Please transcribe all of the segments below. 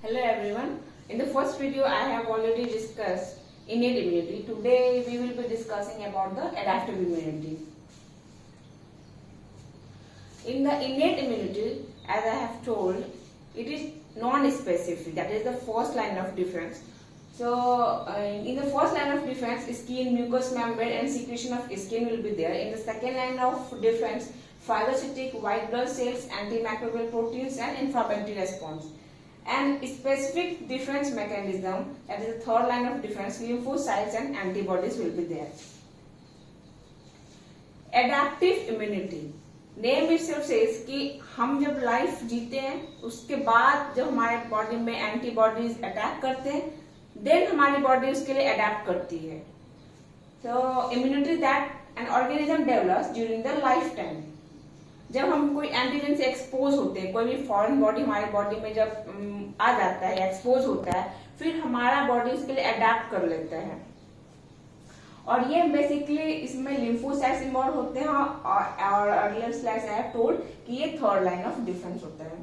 Hello everyone. In the first video I have already discussed innate immunity. Today we will be discussing about the adaptive immunity. In the innate immunity, as I have told, it is non-specific. That is the first line of defense. So in the first line of defense, skin, mucous membrane and secretion of skin will be there. In the second line of defense, phagocytic white blood cells, antimicrobial proteins and inflammatory response. And specific defense mechanism, that is the third line of defense, lymphocytes and antibodies will be there. Adaptive immunity, name itself says कि हम जब life जीते हैं उसके बाद जब हमारे body में एंटीबॉडीज अटैक करते हैं, देन हमारी बॉडी उसके लिए अडेप्ट करती है. तो immunity that an organism develops during the life time. जब हम कोई एंटीजन से एक्सपोज होते हैं, कोई भी फॉरेन बॉडी हमारी बॉडी में जब आ जाता है, एक्सपोज होता है, फिर हमारा बॉडी उसके लिए अडेप्ट कर लेता है. और ये बेसिकली इसमें लिम्फोसाइट्स इन्वॉल्व होते हैं और earlier slides I have told कि ये थर्ड लाइन ऑफ डिफेंस होता है.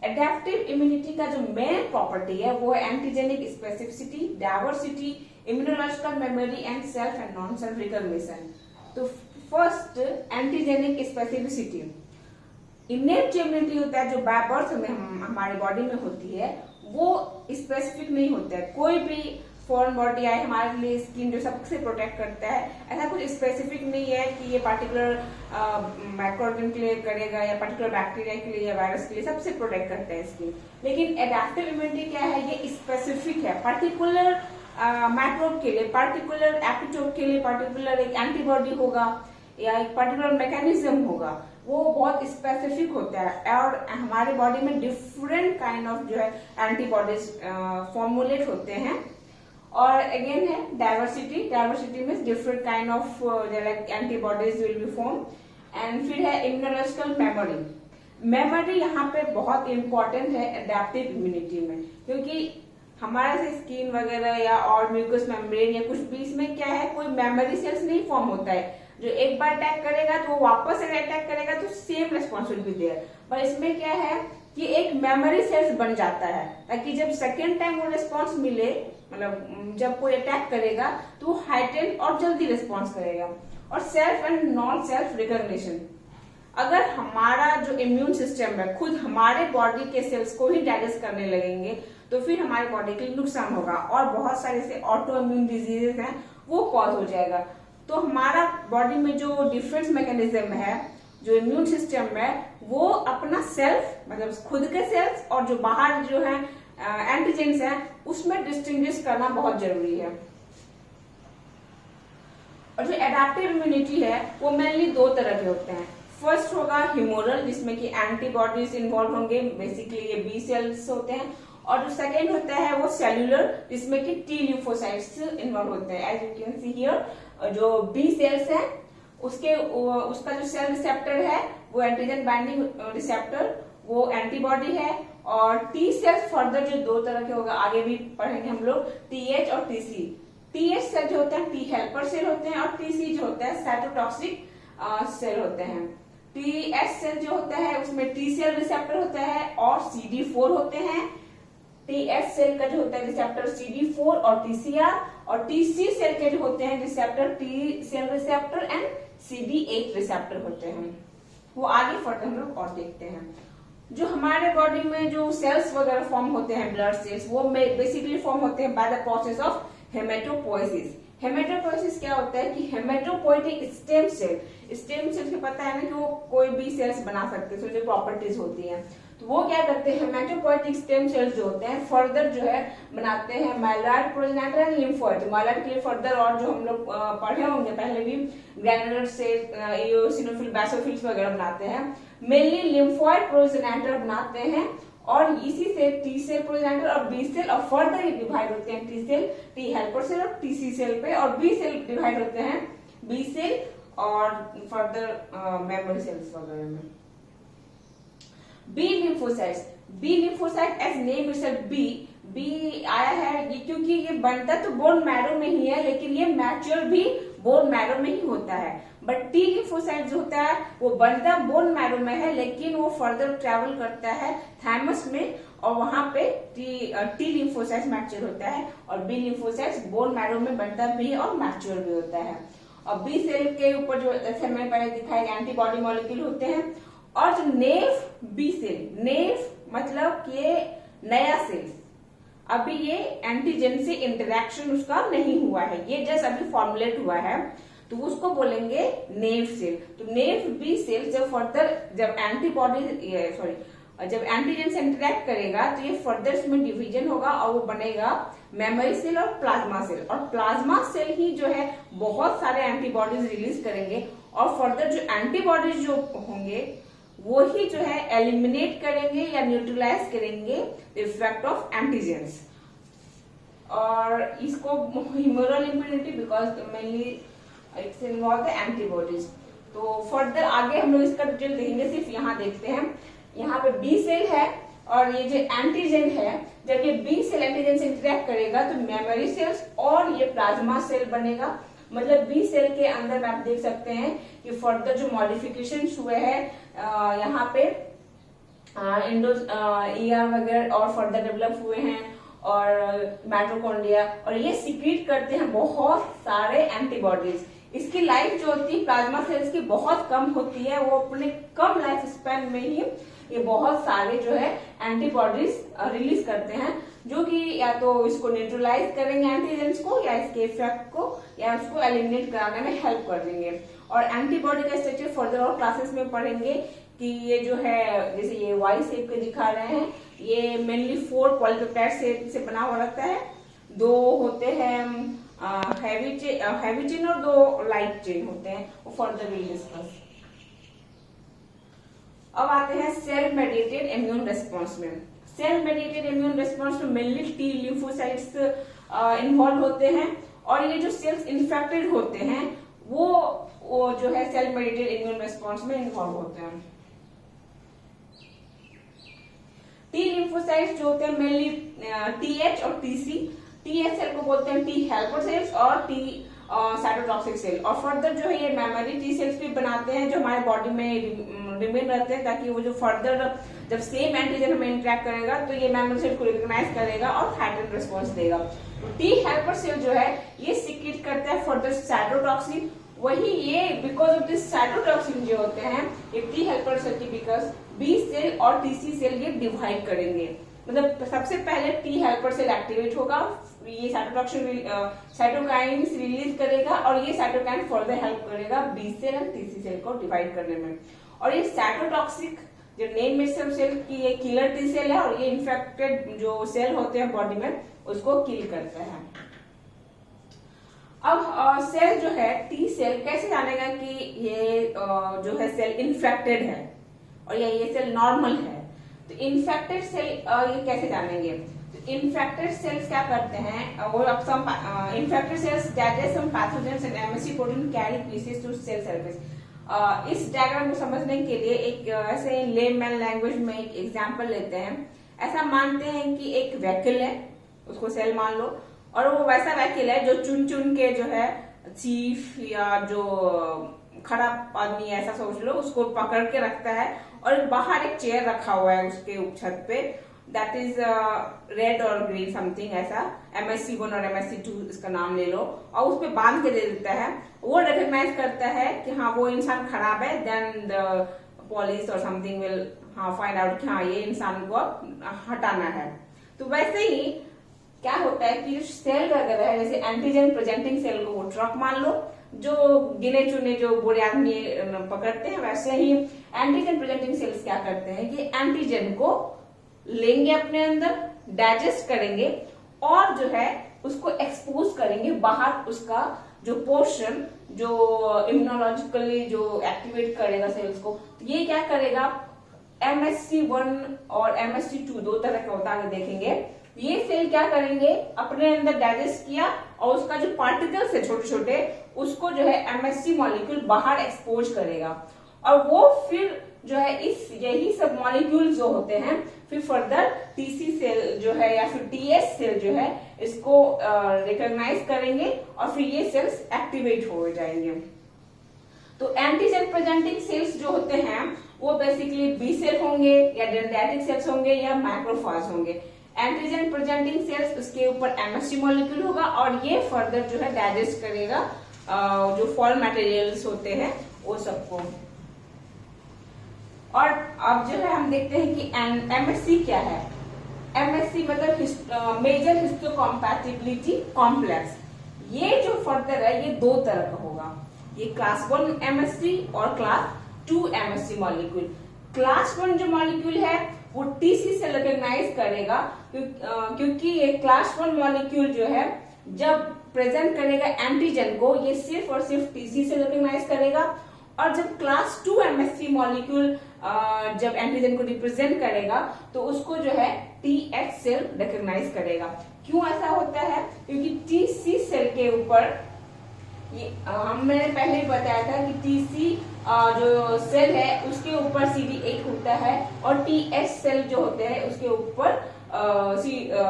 एडेप्टिव इम्यूनिटी का जो मेन प्रॉपर्टी है वो है antigenic specificity, diversity, immunological memory and self and non self recognition. तो first antigenic specificity. Innate immunity होता है जो बाय बर्थ में हमारी बॉडी में होती है, वो स्पेसिफिक नहीं होता है. कोई भी फॉरेन बॉडी आए हमारे लिए स्किन जो सबसे प्रोटेक्ट करता है, ऐसा कुछ स्पेसिफिक नहीं है कि ये पर्टिकुलर माइक्रोऑर्गेनिज्म के लिए करेगा या पर्टिकुलर बैक्टीरिया के लिए या वायरस के लिए, सबसे प्रोटेक्ट करता है स्किन. लेकिन एडेप्टिव इम्यूनिटी क्या है, ये स्पेसिफिक है. पर्टिकुलर माइक्रोब के लिए, पर्टिकुलर एपिटोप के लिए पर्टिकुलर एक एंटीबॉडी होगा या एक पर्टिकुलर मैकेनिज्म होगा, वो बहुत स्पेसिफिक होता है. और हमारे बॉडी में डिफरेंट काइंड ऑफ जो है एंटीबॉडीज फॉर्मुलेट होते हैं. और अगेन है diversity. Diversity means different kind of antibodies will be form. And फिर है इम्यूनोलॉजिकल मेमोरी. मेमोरी यहाँ पे बहुत इंपॉर्टेंट है एडेप्टिव इम्यूनिटी में, क्योंकि हमारे से स्किन वगैरह या और म्यूकस मेम्ब्रेन या कुछ भी, इसमें क्या है, कोई मेमोरी सेल्स नहीं फॉर्म होता है. जो एक बार अटैक करेगा तो वो वापस अगर अटैक करेगा तो same response will be there. पर इसमें क्या है कि एक मेमोरी सेल्स बन जाता है, ताकि जब सेकेंड टाइम वो रेस्पॉन्स मिले, मतलब जब कोई अटैक करेगा तो वो हाइटेन और जल्दी रेस्पॉन्स करेगा. और self and non self recognition. अगर हमारा जो इम्यून सिस्टम है खुद हमारे बॉडी के सेल्स को ही डाइजेस्ट करने लगेंगे तो फिर हमारे बॉडी के लिए नुकसान होगा और बहुत सारे से ऑटो इम्यून डिजीजेस हैं वो कॉज हो जाएगा. तो हमारा बॉडी में जो डिफेंस मैकेनिज्म है, जो इम्यून सिस्टम है, वो अपना सेल्फ मतलब खुद के सेल्स और जो बाहर जो है एंटीजेंस है उसमें डिस्टिंग्विश करना बहुत जरूरी है. और जो एडेप्टिव इम्यूनिटी है वो मेनली दो तरह के होते हैं. फर्स्ट होगा ह्यूमोरल, जिसमें कि एंटीबॉडीज इन्वॉल्व होंगे, बेसिकली ये बी सेल्स होते हैं. और जो सेकेंड होता है वो सेल्यूलर, जिसमें कि टी लिम्फोसाइट्स इन्वॉल्व होते हैं. As you can see here, जो बी सेल्स है उसका जो सेल रिसेप्टर है वो एंटीजन बाइंडिंग रिसेप्टर, वो एंटीबॉडी है. और टी सेल्स फर्दर जो दो तरह के होगा, आगे भी पढ़ेंगे हम लोग, टीएच और टीसी. टीएच सेल जो होते हैं टी हेल्पर सेल होते हैं और टीसी जो होता है साइटोटॉक्सिक सेल होते हैं. टीएच सेल जो होता है उसमें टी सेल रिसेप्टर होता है और CD4 होते हैं. टीएच सेल का जो होता है रिसेप्टर CD4 और TCR. और टीसी सेल के जो होते हैं receptor T cell receptor and CD8 receptor होते हैं. वो आगे फर्दर हम लोग और देखते हैं. जो हमारे बॉडी में जो सेल्स वगैरह फॉर्म होते हैं, ब्लड सेल्स, वो बेसिकली फॉर्म होते हैं बाय द प्रोसेस ऑफ हेमेटोपोइसिस. हेमेटोपोइसिस क्या होता है कि हेमेटोपोइटिक स्टेम सेल के पता है ना कि वो कोई भी सेल्स बना सकते हैं, जो प्रॉपर्टीज होती हैं. तो वो क्या करते हैं, हेमेटोपोइटिक स्टेम सेल्स जो होते हैं फर्दर जो है बनाते हैं myeloid, progenitor and lymphoid. Myeloid के लिए फर्दर और जो हम लोग पढ़े होंगे पहले भी, ग्रैनुलर सेल, इओसिनोफिल, बेसोफिल्स वगैरह बनाते हैं. मेनली लिम्फोइड प्रोजेनेटर बनाते हैं और इसी से टी सेल प्रोजेनेटर और बी सेल, और फर्दर डिवाइड होते हैं T cell, T helper cell और टीसी सेल पे, और बी सेल डिवाइड होते हैं बी सेल और फर्दर मेमोरी सेल्स वगैरह में. B lymphocyte as name itself B आया है क्योंकि ये बनता तो बोन मैरो में ही है, लेकिन ये मैच्योर भी बोन मैरो में ही होता है. बट टी लिम्फोसाइट जो होता है वो बनता बोन मैरो में है, लेकिन वो फर्दर ट्रेवल करता है थाइमस में और वहां पे टी लिम्फोसाइट्स मैच्योर होता है और बी लिम्फोसाइट्स बोन मैरो में बनता भी और मैच्योर भी होता है। और बी सेल के ऊपर जो जैसे मैंने पहले दिखाया एंटीबॉडी मॉलिक्यूल होते हैं। और जो नेव बी सेल, नेव मतलब ये नया सेल, अभी ये एंटीजन से इंटरेक्शन उसका नहीं हुआ है, ये जस्ट अभी फॉर्मुलेट हुआ है, तो उसको बोलेंगे नेव सेल। तो नेव बी सेल जब फर्दर जब जब एंटीजन से इंटरेक्ट करेगा तो ये फर्दर इसमें डिवीजन होगा और वो बनेगा मेमोरी सेल और प्लाज्मा सेल। और प्लाज्मा सेल ही जो है बहुत सारे एंटीबॉडीज रिलीज करेंगे और फर्दर जो एंटीबॉडीज जो होंगे वो ही जो है एलिमिनेट करेंगे या न्यूट्रलाइज करेंगे द इफेक्ट ऑफ एंटीजेंस। और इसको humoral immunity because mainly it's involve the antibodies. तो फर्दर आगे हम लोग इसका डिटेल देखेंगे, सिर्फ यहाँ देखते हैं। यहाँ पे बी सेल है और ये जो एंटीजन है, जब ये बी सेल एंटीजन से इंटरेक्ट करेगा तो मेमोरी सेल्स और ये प्लाज्मा सेल बनेगा। मतलब बी सेल के अंदर में आप देख सकते हैं कि फर्दर जो मॉडिफिकेशन हुए हैं यहाँ पे ईआर वगैरह और फर्दर डेवलप हुए हैं और माइटोकॉन्ड्रिया, और ये सीक्रेट करते हैं बहुत सारे एंटीबॉडीज। इसकी लाइफ जो होती है प्लाज्मा सेल्स की बहुत कम होती है, वो अपने कम लाइफ स्पैन में ही ये बहुत सारे जो है एंटीबॉडीज रिलीज करते हैं, जो कि या तो इसको न्यूट्रलाइज करेंगे एंटीजेंस को या इसके इफेक्ट को या उसको एलिमिनेट कराने में हेल्प कर देंगे। और एंटीबॉडी का स्ट्रक्चर फर्दर और क्लासेस में पढ़ेंगे कि ये जो है जैसे ये वाई शेप के दिखा रहे हैं, ये मेनली 4 पॉलीपेप्टाइड से बना हुआ रहता है। 2 होते हैं हैवी चेन और 2 लाइट चेन होते हैं, वो फर्दर विल डिस्कस। अब आते हैं सेल मेडिएटेड इम्यून रेस्पॉन्स में। सेल मेडिएटेड इम्यून रेस्पॉन्स में मेनली टी लिम्फोसाइट्स इन्वॉल्व होते हैं और ये जो सेल्स इन्फेक्टेड होते हैं वो जो है सेल मेडिएटेड इम्यून रेस्पॉन्स में इन्वॉल्व होते हैं। टी लिम्फोसाइट्स जो होते हैं मेनली टीएच और टीसी। टीएच सेल को बोलते हैं टी हेल्पर सेल्स और टी साइटोटॉक्सिक सेल। और फर्दर जो है ये मेमोरी टी सेल्स भी बनाते हैं जो हमारे बॉडी में रिमेन रहते हैं, ताकि वो जो फर्दर जब सेम एंटीजन में इंटरेक्ट करेगा तो ये मेमोरी सेल को रिकॉग्नाइज करेगा और हाइड्रेट रिस्पॉन्स देगा। टी हेल्पर सेल जो है ये सीक्रेट करता है फर्दर साइटोटॉक्सिन। वही ये बिकॉज ऑफ दिस साइटोटॉक्सिन जो होते हैं ये टी हेल्पर सेल की बिकॉज बी सेल और टीसी सेल ये डिवाइड करेंगे। मतलब सबसे पहले टी हेल्पर सेल एक्टिवेट होगा, ये साइटोकाइंस रिलीज करेगा और ये साइटोकाइन फर्दर हेल्प करेगा बी सेल और टीसी सेल को डिवाइड करने में। और ये साइटोटॉक्सिक जो नेम में सेल की ये किलर टी सेल है और ये इन्फेक्टेड जो सेल होते हैं बॉडी में उसको किल करता है। अब सेल जो है टी सेल कैसे जानेगा कि ये जो है सेल इन्फेक्टेड है और या ये सेल नॉर्मल है। तो इन्फेक्टेड सेल ये कैसे जानेंगे? तो इन्फेक्टेड सेल्स क्या करते हैं, वो infected cells digest some pathogens and MSC protein carry pieces to cell surface. इस डायग्राम को समझने के लिए एक ऐसे लेमैन लैंग्वेज में एक एग्जांपल लेते हैं। ऐसा मानते हैं कि एक व्हीकल है, उसको सेल मान लो, और वो वैसा व्हीकल है जो चुन चुन के जो है चीफ या जो खराब आदमी है ऐसा सोच लो, उसको पकड़ के रखता है और बाहर एक चेयर रखा हुआ है उसके छत पे, दैट इज रेड और ग्रीन समथिंग ऐसा, MSC1 और MSC2 इसका नाम ले लो, और उस पर बांध के दे देता है। वो रिकॉग्नाइज करता है कि हाँ वो इंसान खराब है, देन द पुलिस और समथिंग विल फाइंड आउट कि हाँ ये इंसान को हटाना है। तो वैसे ही क्या होता है कि सेल वगैरह है जैसे एंटीजन प्रेजेंटिंग सेल को वो ट्रक मान लो, जो गिने चुने जो बुरे आदमी पकड़ते हैं, वैसे ही एंटीजन प्रेजेंटिंग सेल्स क्या करते हैं कि एंटीजन को लेंगे अपने अंदर, डाइजेस्ट करेंगे और जो है उसको एक्सपोज करेंगे बाहर, उसका जो पोर्शन जो इम्यूनोलॉजिकली जो एक्टिवेट करेगा सेल्स को। तो ये क्या करेगा, MSC1 और MSC2 दो तरह का होता है, देखेंगे। ये सेल क्या करेंगे, अपने अंदर डाइजेस्ट किया और उसका जो पार्टिकल्स है छोटे छोटे उसको जो है MSC मॉलिक्यूल बाहर एक्सपोज करेगा और वो फिर जो है इस यही सब मॉलिक्यूल जो होते हैं फिर फर्दर टीसी सेल जो है या फिर टीएस सेल जो है इसको रिकॉग्नाइज करेंगे और फिर ये सेल्स एक्टिवेट हो जाएंगे। तो एंटीजन प्रेजेंटिंग सेल्स जो होते हैं वो बेसिकली बी सेल होंगे या डेंड्राइटिक सेल्स होंगे या मैक्रोफाज होंगे। एंटीजन प्रेजेंटिंग सेल्स, उसके ऊपर एमएससी मॉलिक्यूल होगा और ये फर्दर जो है डाइजेस्ट करेगा जो फॉल मटेरियल्स होते हैं वो सबको। और अब जो है हम देखते हैं कि एमएससी क्या है। एमएससी मतलब मेजर हिस्टोकम्पैटिबिलिटी कॉम्प्लेक्स। ये जो फर्दर है ये दो तरह का होगा, ये क्लास 1 एमएससी और क्लास 2 एमएससी मॉलिक्यूल। क्लास 1 जो मॉलिक्यूल है वो टीसी से रिकॉग्नाइज करेगा क्योंकि ये क्लास 1 मॉलिक्यूल जो है जब प्रेजेंट करेगा एंटीजन को, ये सिर्फ और सिर्फ टीसी से रिकॉग्नाइज करेगा। और जब क्लास 2 एमएससी मॉलिक्यूल जब एंटीजन को रिप्रेजेंट करेगा तो उसको जो है टीएच सेल रिकॉग्नाइज करेगा। क्यों ऐसा होता है? क्योंकि टीसी सेल के ऊपर मैंने पहले ही बताया था कि टीसी जो सेल है उसके ऊपर CD8 होता है और टीएच सेल जो होते हैं उसके ऊपर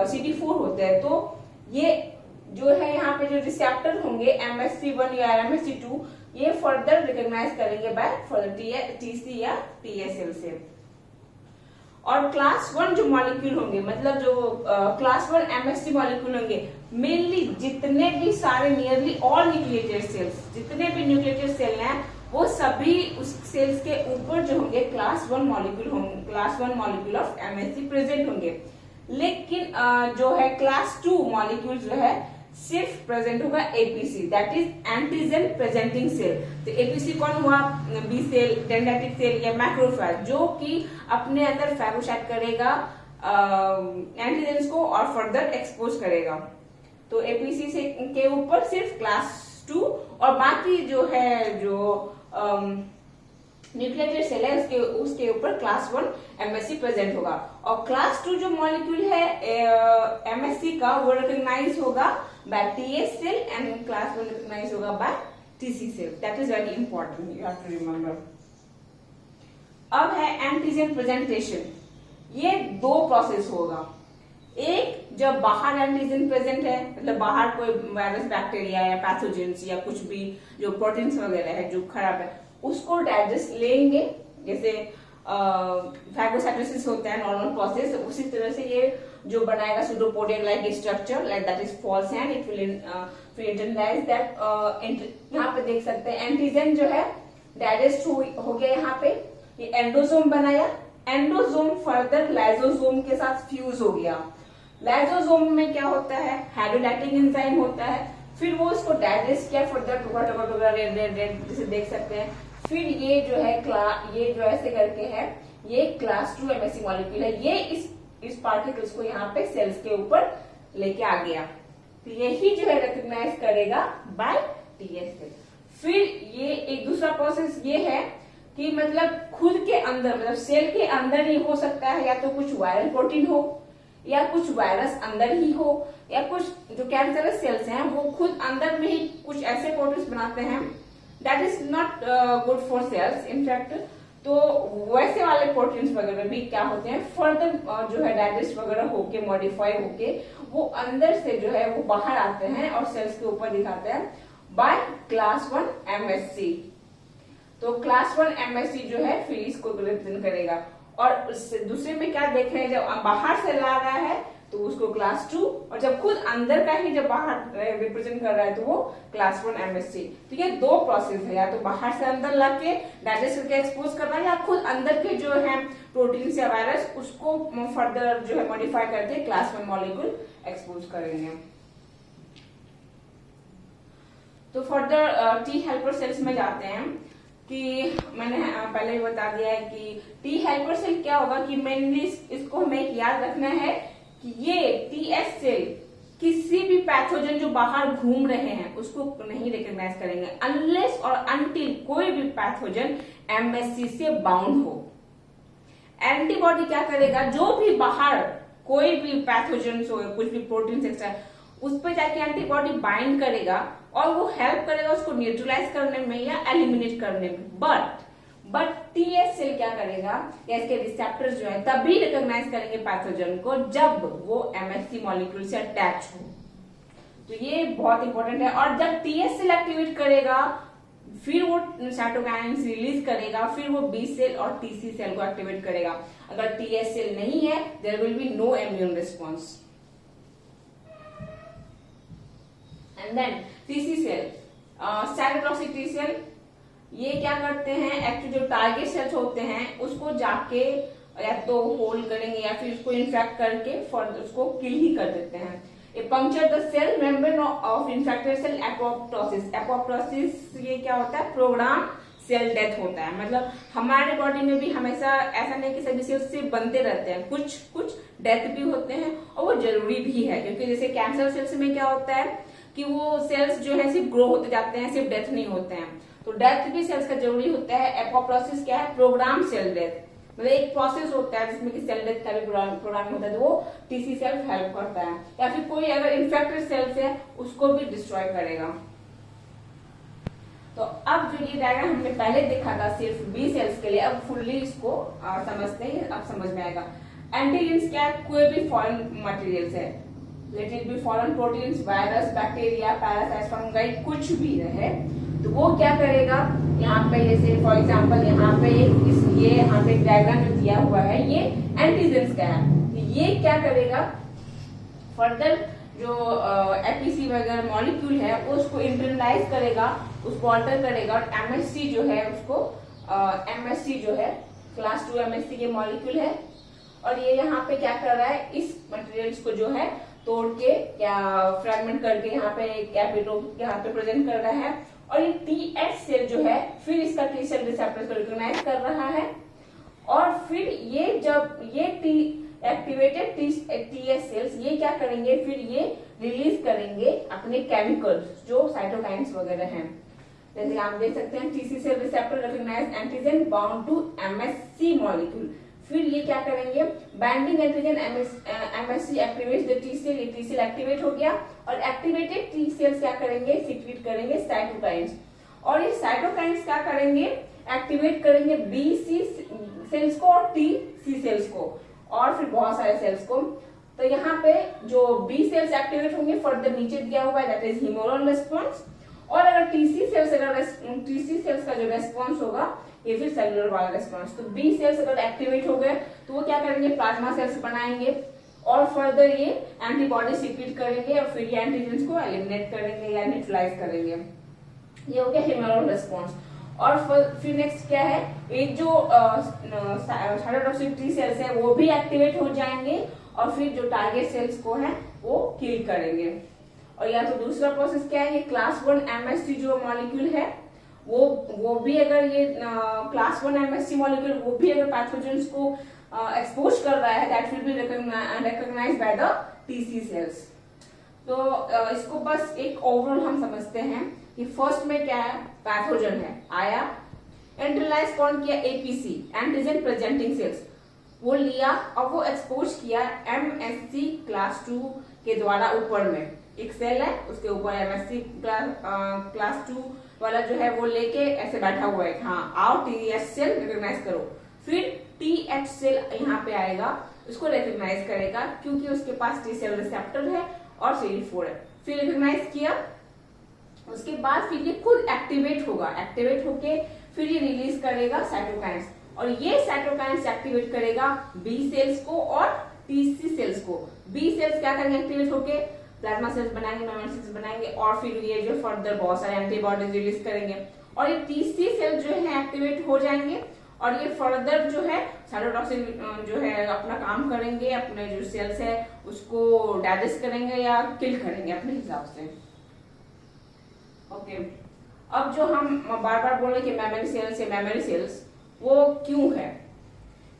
CD4 होते हैं। तो ये जो है यहाँ पे जो रिसेप्टर होंगे MSC1 या MSC2 ये फर्दर रिकॉग्नाइज करेंगे बाय फर्दर टीसी या टीएच सेल से। और क्लास 1 जो मॉलिक्यूल होंगे मतलब जो क्लास 1 एमएससी मॉलिक्यूल होंगे, मेनली जितने भी सारे नियरली ऑल न्यूक्लिएटेड सेल्स, जितने भी न्यूक्लिएटेड सेल हैं वो सभी उस सेल्स के ऊपर जो होंगे क्लास 1 मॉलिक्यूल होंगे, class 1 molecule of MSc present होंगे। लेकिन जो है क्लास 2 मॉलिक्यूल जो है सिर्फ प्रेजेंट होगा APC, that is antigen presenting cell. तो एपीसी कौन हुआ? बी सेल, डेंड्राइटिक सेल या मैक्रोफेज, जो कि अपने अंदर फैगोसाइट करेगा एंटीजन को और फर्दर एक्सपोज करेगा। तो एपीसी से के ऊपर सिर्फ क्लास 2 और बाकी जो है जो न्यूक्लिएटेड सेल है उसके ऊपर क्लास 1 एमएससी प्रेजेंट होगा। और क्लास 2 जो मॉलिक्यूल है एमएससी का वो रिकॉग्नाइज होगा by TH cell and class 1 recognise होगा by TC cell. That is very important, you have to remember. अब है एंटीजन प्रेजेंटेशन। ये दो प्रोसेस होगा। एक जब बाहर एंटीजन प्रेजेंट है, मतलब बाहर कोई वायरस, बैक्टीरिया या पैथोजेंस या कुछ भी जो प्रोटीन्स वगैरह है जो खराब है उसको डाइजेस्ट लेंगे, जैसे फैगोसाइटोसिस होता है नॉर्मल प्रोसेस, उसी तरह से ये जो बनाएगा pseudopodium like structure like that is false and it will internalise that. यहाँ पे देख सकते हैं एंटीजन जो है डाइजेस्ट हो गया। यहाँ पे ये एंडोसोम बनाया, एंडोसोम फर्दर लाइसोसोम के साथ फ्यूज हो गया। लाइसोसोम में क्या होता है? हाइड्रोलाइटिक एंजाइम होता है, फिर वो उसको डाइजेस्ट किया फर्दर, टुकड़ा टुकड़ा टुकड़ा रेड रेड रेड जैसे देख सकते हैं। फिर ये जो है ये जो ऐसे करके है ये क्लास 2 एमएससी मॉलिक्यूल है, ये इस पार्टिकल्स को यहाँ पे सेल्स के ऊपर लेके आ गया। तो यही जो है रिकॉग्नाइज करेगा बाय टीएच सेल। फिर ये एक दूसरा प्रोसेस ये है कि मतलब खुद के अंदर, मतलब सेल के अंदर ही हो सकता है, या तो कुछ वायरल प्रोटीन हो या कुछ वायरस अंदर ही हो, या कुछ जो कैंसरस सेल्स हैं वो खुद अंदर में ही कुछ ऐसे प्रोटीन्स बनाते हैं that is not good for cells in fact. तो वैसे वाले प्रोटीन्स वगैरह भी क्या होते हैं फर्दर जो है डाइजेस्ट वगैरह होके मॉडिफाई होके वो अंदर से जो है वो बाहर आते हैं और सेल्स के ऊपर दिखाते हैं बाय क्लास 1 एमएससी। तो क्लास 1 एमएससी जो है फिर इसको रिप्रेजेंट करेगा। और दूसरे में क्या देख रहे हैं, जब बाहर से ला रहा है तो उसको क्लास 2, और जब खुद अंदर का ही जब बाहर रिप्रेजेंट कर रहा है तो वो क्लास 1 एमएससी। तो ये दो प्रोसेस है, या तो बाहर से अंदर लाके डाइजेस्ट करके एक्सपोज करना, या खुद अंदर के जो है प्रोटीन या वायरस उसको फर्दर जो है मॉडिफाई करके क्लास 1 मॉलिक्यूल एक्सपोज करेंगे। तो फर्दर टी हेल्पर सेल्स में जाते हैं कि मैंने पहले ही बता दिया है कि टी हेल्पर सेल क्या होगा कि मेनली इसको हमें याद रखना है कि ये टीएच सेल किसी भी पैथोजन जो बाहर घूम रहे हैं उसको नहीं रिकॉग्नाइज करेंगे अनलेस और अनटिल कोई भी पैथोजन एमएससी से बाउंड हो। एंटीबॉडी क्या करेगा, जो भी बाहर कोई भी पैथोजन हो, कुछ भी प्रोटीन एक्स्ट्रा, उस पर जाके एंटीबॉडी बाइंड करेगा और वो हेल्प करेगा उसको न्यूट्रलाइज करने में या एलिमिनेट करने में। बट टीएच सेल क्या करेगा, या इसके रिसेप्टर्स जो है तभी रिकॉग्नाइज करेंगे पैथोजन को जब वो एमएससी मॉलिक्यूल से अटैच हो। तो ये बहुत इंपॉर्टेंट है। और जब टीएच सेल एक्टिवेट करेगा फिर वो साइटोकाइन्स रिलीज करेगा, फिर वो बी सेल और टीसी सेल को एक्टिवेट करेगा। अगर टीएस सेल नहीं है, there will be no immune response. And then TC cell, cytotoxic T cell, ये क्या करते हैं, एक्चुअली जो टारगेट सेल्स होते हैं उसको जाके या तो होल्ड करेंगे या फिर उसको इन्फेक्ट करके उसको किल ही कर देते हैं। A puncture the cell membrane of infected cell, apoptosis. Apoptosis ये क्या होता है, प्रोग्राम सेल डेथ होता है। मतलब हमारे बॉडी में भी हमेशा ऐसा नहीं कि सभी सेल्स से बनते रहते हैं, कुछ कुछ डेथ भी होते हैं और वो जरूरी भी है, क्योंकि जैसे कैंसर सेल्स में क्या होता है कि वो सेल्स जो है सिर्फ ग्रो होते जाते हैं, सिर्फ डेथ नहीं होते हैं। तो डेथ भी सेल्स का जरूरी होता है। एपोप्टोसिस क्या है, प्रोग्राम सेल डेथ, मतलब एक प्रोसेस होता है जिसमें कि सेल डेथ का भी प्रोग्राम होता है, तो वो टीसी सेल हेल्प करता है। या फिर कोई अगर इन्फेक्टेड सेल्स है उसको भी डिस्ट्रॉय करेगा। तो अब जो ये डायग्राम हमने पहले देखा था सिर्फ बी सेल्स के लिए, अब फुल्ली इसको समझते हैं, अब समझ में आएगा। एंटीजेंस क्या है, कोई भी फॉरेन मटेरियल्स है, let it be foreign proteins, virus, bacteria, parasites, fungi, कुछ भी रहे तो वो क्या करेगा, यहाँ पे जैसे फॉर एग्जांपल यहाँ पे ये यहाँ पे डायग्राम जो दिया हुआ है ये एंटीजेंस का है। ये क्या करेगा, फर्दर जो एपीसी वगैरह मॉलिक्यूल है उसको इंटरनलाइज करेगा, उसको अल्टर करेगा और एमएससी जो है उसको एमएससी जो है क्लास 2 एमएससी के मॉलिक्यूल है, और ये यहाँ पे क्या कर रहा है, इस मटेरियल्स को जो है तोड़ के क्या फ्रेगमेंट करके यहाँ पे कैपिटल यहाँ पे प्रेजेंट कर रहा है। और ये टीएच सेल जो है फिर इसका टी सेल रिसेप्टर को रिकॉग्नाइज कर रहा है, और फिर ये जब ये एक्टिवेटेड टीएच सेल्स ये क्या करेंगे, फिर ये रिलीज करेंगे अपने केमिकल्स जो साइटोकाइन्स वगैरह हैं। जैसे आप देख सकते हैं TC cell receptor recognise antigen bound to MSC molecule, फिर ये क्या करेंगे, binding antigen MSC activates the T cell, ये टी सेल एक्टिवेट हो गया, और एक्टिवेटेड टी सेल्स क्या करेंगे, सीक्रेट करेंगे साइटोकाइन्स, और ये साइटोकाइन्स क्या करेंगे, एक्टिवेट करेंगे बी सी सेल्स को और टी सी सेल्स को और फिर बहुत सारे सेल्स को। तो यहाँ पे जो बी सेल्स एक्टिवेट होंगे फर्दर नीचे दिया हुआ है दैट इज ह्यूमोरल रेस्पॉन्स, और अगर टीसी सेल्स का जो रेस्पॉन्स होगा ये फिर सेलुलर वाला रेस्पॉन्स। तो बी सेल्स अगर एक्टिवेट हो गए तो वो क्या करेंगे, प्लाज्मा सेल्स बनाएंगे और फर्दर ये एंटीबॉडी सीक्रेट करेंगे और फिर ये एंटीजेंस को एलिमिनेट करेंगे या न्यूट्रलाइज करेंगे। ये हो गया ह्यूमरल रिस्पांस। और फिर नेक्स्ट क्या है, एक जो साइटोटॉक्सिक टी सेल्स है वो भी एक्टिवेट हो जाएंगे और फिर जो टारगेट सेल्स को है वो किल करेंगे। और या तो दूसरा प्रोसेस क्या है, ये क्लास 1 एमएससी जो मॉलिक्यूल है वो भी अगर ये क्लास 1 एमएससी मॉलिक्यूल वो भी अगर पैथोजेंस को एक्सपोज कर रहा है that will be recognised by the TC cells. तो इसको बस एक ओवरऑल हम समझते हैं कि फर्स्ट में क्या है, पैथोजन है आया, इंटरलाइज कौन किया, एपीसी एंटीजन प्रेजेंटिंग सेल्स वो लिया और वो एक्सपोज किया एमएससी क्लास 2 के द्वारा। ऊपर में एक सेल है उसके ऊपर एमएससी क्लास 2 वाला जो है वो लेके ऐसे बैठा हुआ है, हाँ आओ टीएच सेल रिकॉग्नाइज करो। फिर टीएच सेल यहाँ पे आएगा, उसको रिकॉग्नाइज करेगा क्योंकि उसके पास टी सेल रिसेप्टर है और CD4 है। फिर रिकॉग्नाइज किया, उसके बाद फिर ये खुद एक्टिवेट होगा, एक्टिवेट होके फिर ये रिलीज करेगा साइटोकाइन्स और ये साइटोकाइन्स एक्टिवेट करेगा बी सेल्स को और टीसी सेल्स को। बी सेल्स क्या करेंगे, एक्टिवेट होके प्लाज्मा सेल्स बनाएंगे, मेमोरी सेल्स बनाएंगे और फिर ये जो फर्दर बहुत सारे एंटीबॉडीज रिलीज करेंगे और ये टीसी सेल जो है एक्टिवेट हो जाएंगे और ये फर्दर जो है साइटोटॉक्सिन जो है अपना काम करेंगे, अपने जो सेल्स है उसको डाइजेस्ट करेंगे या किल करेंगे अपने हिसाब से। ओके, अब जो हम बार बार बोल रहे कि मेमोरी सेल्स या मेमोरी सेल्स वो क्यों है,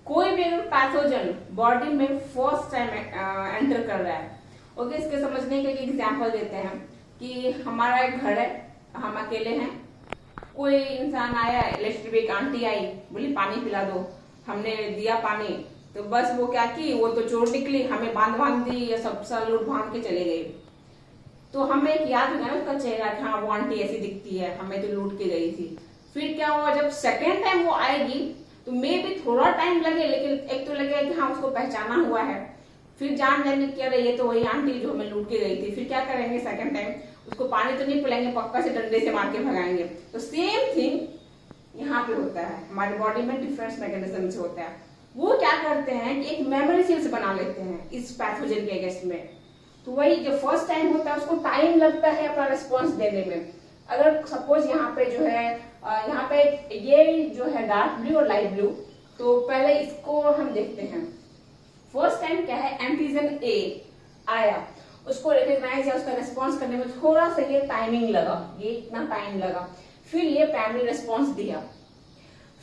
कोई भी अगर पैथोजन बॉडी में फर्स्ट टाइम एंटर कर रहा है, ओके, इसके समझने के लिए एग्जांपल देते हैं कि हमारा एक घर है, हम अकेले हैं, कोई इंसान आया, इलेक्ट्रिक आंटी आई, बोली पानी पिला दो, हमने दिया पानी, तो बस वो क्या की, वो तो चोर निकली, हमें बांध दी या सब लूट बांध के चले गई। तो हमें एक याद होगा ना उसका चेहरा कि हाँ वो आंटी ऐसी दिखती है, हमें तो लूट के गई थी। फिर क्या हुआ, जब सेकेंड टाइम वो आएगी तो मे भी थोड़ा टाइम लगे, लेकिन एक तो लगेगा कि हाँ उसको पहचाना हुआ है, फिर जान जाने कि अरे ये तो वही आंटी जो हमें लूट के गई थी। फिर क्या करेंगे, सेकंड टाइम उसको पानी तो नहीं पिलाएंगे, पक्का से डंडे से मार के भगाएंगे। तो सेम थिंग यहाँ पे होता है, हमारे बॉडी में डिफेंस मैकेनिज्म से होता है। वो क्या करते हैं कि एक मेमोरी सेल्स बना लेते हैं इस पैथोजन के अगेंस्ट में। तो वही जो फर्स्ट टाइम होता है उसको टाइम लगता है अपना रिस्पॉन्स देने में। अगर सपोज यहाँ पे जो है यहाँ पे ये जो है डार्क ब्लू और लाइट ब्लू, तो पहले इसको हम देखते हैं। फर्स्ट टाइम क्या है, एंटीजन ए आया, उसको रिकॉग्नाइज या उसका रिस्पॉन्स करने में थोड़ा सा ये टाइमिंग लगा, ये इतना टाइम लगा, फिर ये प्राइमरी रिस्पॉन्स दिया।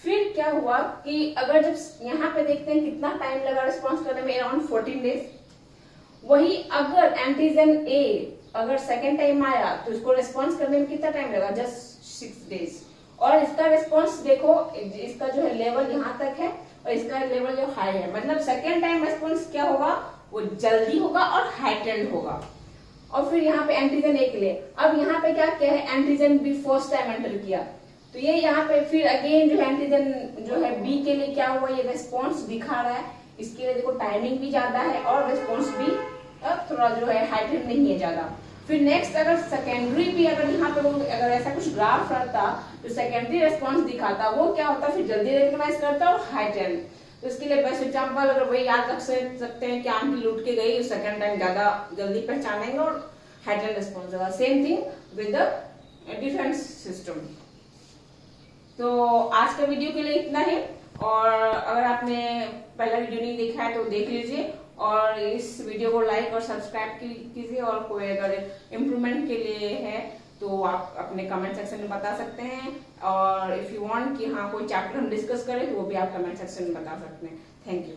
फिर क्या हुआ कि अगर जब यहाँ पे देखते हैं कितना टाइम लगा रिस्पॉन्स करने में, अराउंड 14 डेज। वही अगर एंटीजन ए अगर सेकेंड टाइम आया तो इसको रिस्पॉन्स करने में कितना टाइम लगा, जस्ट 6 डेज। और इसका रिस्पॉन्स देखो, इसका जो है लेवल यहाँ तक है और इसका लेवल जो हाई है, मतलब सेकेंड टाइम रिस्पॉन्स क्या होगा, वो जल्दी होगा और हाइटेंड होगा। और फिर यहाँ पे एंटीजन ए के लिए, अब यहाँ पे क्या क्या है, antigen B first time enter किया, तो ये यहाँ पे फिर अगेन जो एंटीजन जो है बी के लिए क्या हुआ, ये रिस्पॉन्स दिखा रहा है। इसके लिए देखो टाइमिंग भी ज्यादा है और रिस्पॉन्स भी थोड़ा जो है हाइटेंड नहीं है ज्यादा। फिर नेक्स्ट अगर सेकेंडरी भी अगर यहाँ पे अगर ऐसा कुछ ग्राफ रहता तो सेकेंडरी रिस्पॉन्स दिखाता, वो क्या होता फिर जल्दी रिकॉग्नाइज करता और हाइटेंड। तो इसके लिए बेस्ट एग्जाम्पल अगर वही याद रख सकते हैं कि आंटी लूट के गई, सेकेंड टाइम ज्यादा जल्दी पहचानेंगे और हाइटेंड रिस्पॉन्स होगा। Same thing with the defence system. तो आज का वीडियो के लिए इतना ही, और अगर आपने पहला वीडियो नहीं देखा है तो देख लीजिए, और इस वीडियो को लाइक और सब्सक्राइब कीजिए। और कोई अगर इम्प्रूवमेंट के लिए है तो आप अपने कमेंट सेक्शन में बता सकते हैं, और इफ यू वांट कि हाँ कोई चैप्टर हम डिस्कस करें तो वो भी आप कमेंट सेक्शन में बता सकते हैं। Thank you.